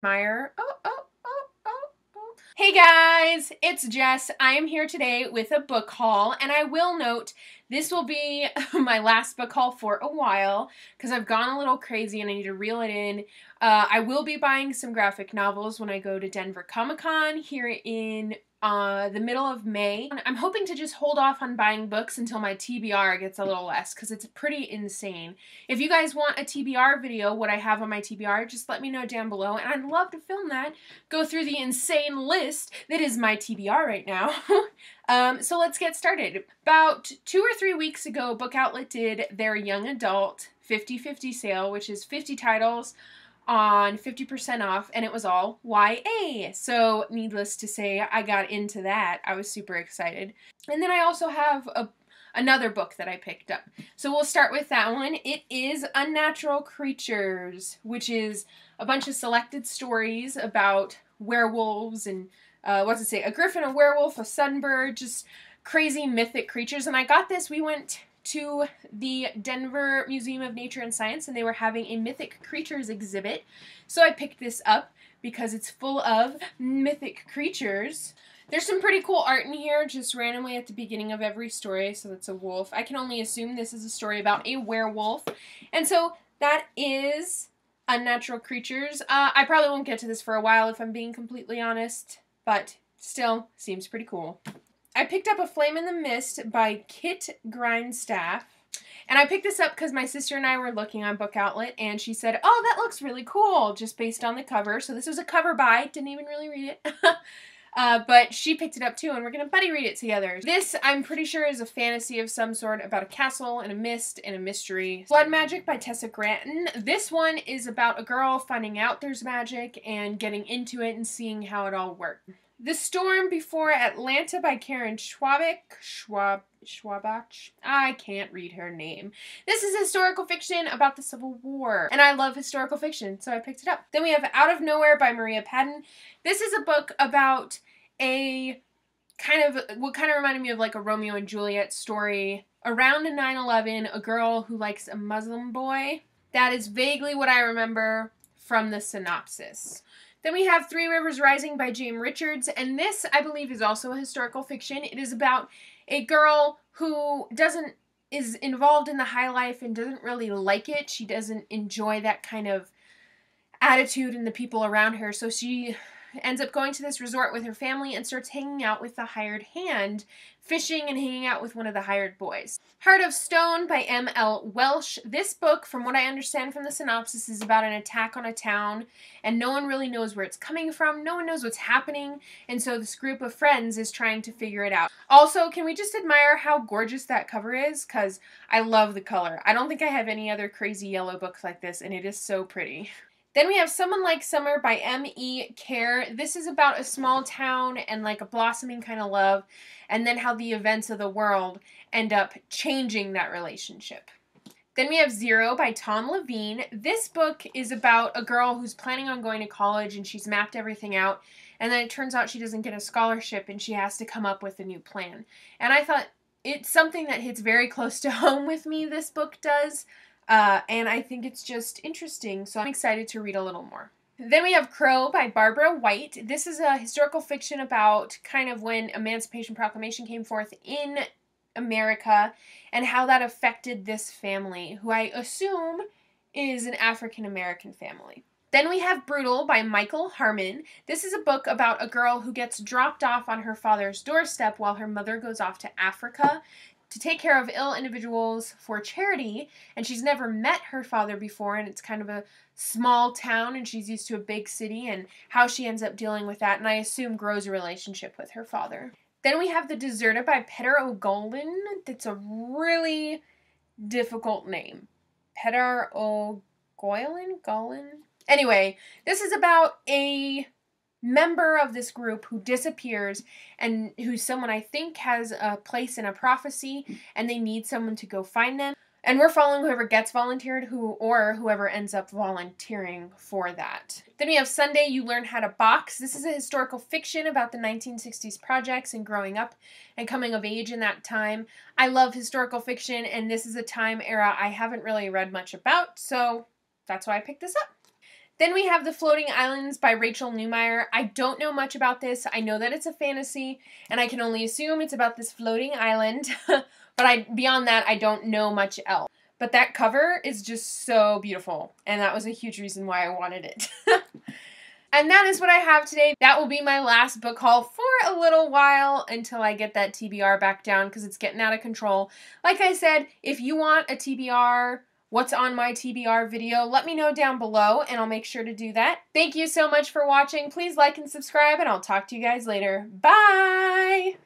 Meyer. Hey guys, it's Jess. I am here today with a book haul, and I will note this will be my last book haul for a while because I've gone a little crazy and I need to reel it in. I will be buying some graphic novels when I go to Denver Comic-Con here in the middle of May. I'm hoping to just hold off on buying books until my TBR gets a little less because it's pretty insane. If you guys want a TBR video, what I have on my TBR, just let me know down below and I'd love to film that. Go through the insane list that is my TBR right now. So let's get started. About 2 or 3 weeks ago, Book Outlet did their young adult 50/50 sale, which is 50 titles on 50% off, and it was all YA. So needless to say, I got into that. I was super excited. And then I also have another book that I picked up. So we'll start with that one. It is Unnatural Creatures, which is a bunch of selected stories about werewolves and, what's it say, a griffin, a werewolf, a sunbird, just crazy mythic creatures. And I got this, we went to the Denver Museum of Nature and Science and they were having a mythic creatures exhibit. So I picked this up because it's full of mythic creatures. There's some pretty cool art in here just randomly at the beginning of every story. So that's a wolf. I can only assume this is a story about a werewolf. And so that is Unnatural Creatures. I probably won't get to this for a while if I'm being completely honest, but still seems pretty cool. I picked up A Flame in the Mist by Kit Grindstaff. And I picked this up because my sister and I were looking on Book Outlet and she said, oh, that looks really cool, just based on the cover. So this was a cover buy, didn't even really read it. But she picked it up too and we're going to buddy read it together. This, I'm pretty sure, is a fantasy of some sort about a castle and a mist and a mystery. Blood Magic by Tessa Gratton. This one is about a girl finding out there's magic and getting into it and seeing how it all works. The Storm Before Atlanta by Karen Schwabach. I can't read her name. This is historical fiction about the Civil War. And I love historical fiction, so I picked it up. Then we have Out of Nowhere by Maria Padden. This is a book about a what kind of reminded me of like a Romeo and Juliet story. Around 9/11, a girl who likes a Muslim boy. That is vaguely what I remember from the synopsis. Then we have Three Rivers Rising by James Richards, and this, I believe, is also a historical fiction. It is about a girl who is involved in the high life and doesn't really like it. She doesn't enjoy that kind of attitude in the people around her, so she ends up going to this resort with her family and starts hanging out with the hired hand, fishing and hanging out with one of the hired boys. Heart of Stone by M.L. Welsh. This book, from what I understand from the synopsis, is about an attack on a town, and no one really knows where it's coming from. No one knows what's happening, and so this group of friends is trying to figure it out. Also, can we just admire how gorgeous that cover is? Because I love the color. I don't think I have any other crazy yellow books like this, and it is so pretty. Then we have Someone Like Summer by M.E. Kerr. This is about a small town and like a blossoming kind of love, and then how the events of the world end up changing that relationship. Then we have Zero by Tom Levine. This book is about a girl who's planning on going to college and she's mapped everything out, and then it turns out she doesn't get a scholarship and she has to come up with a new plan. And I thought it's something that hits very close to home with me, this book does. And I think it's just interesting, so I'm excited to read a little more. Then we have Crow by Barbara White. This is a historical fiction about kind of when Emancipation Proclamation came forth in America and how that affected this family, who I assume is an African American family. Then we have Brutal by Michael Harmon. This is a book about a girl who gets dropped off on her father's doorstep while her mother goes off to Africa to take care of ill individuals for charity, and she's never met her father before, and it's kind of a small town, and she's used to a big city, and how she ends up dealing with that, and I assume grows a relationship with her father. Then we have The Deserter by Peter O'Golin. That's a really difficult name. Peter O'Golin? Anyway, this is about a member of this group who disappears and who's someone I think has a place in a prophecy and they need someone to go find them. And we're following whoever gets volunteered or whoever ends up volunteering for that. Then we have Sunday You Learn How to Box. This is a historical fiction about the 1960s projects and growing up and coming of age in that time. I love historical fiction, and this is a time era I haven't really read much about, so that's why I picked this up. Then we have The Floating Islands by Rachel Neumeier. I don't know much about this. I know that it's a fantasy, and I can only assume it's about this floating island. But beyond that, I don't know much else. But that cover is just so beautiful, and that was a huge reason why I wanted it. And that is what I have today. That will be my last book haul for a little while until I get that TBR back down because it's getting out of control. Like I said, if you want a TBR, what's on my TBR video, let me know down below and I'll make sure to do that. Thank you so much for watching. Please like and subscribe and I'll talk to you guys later. Bye!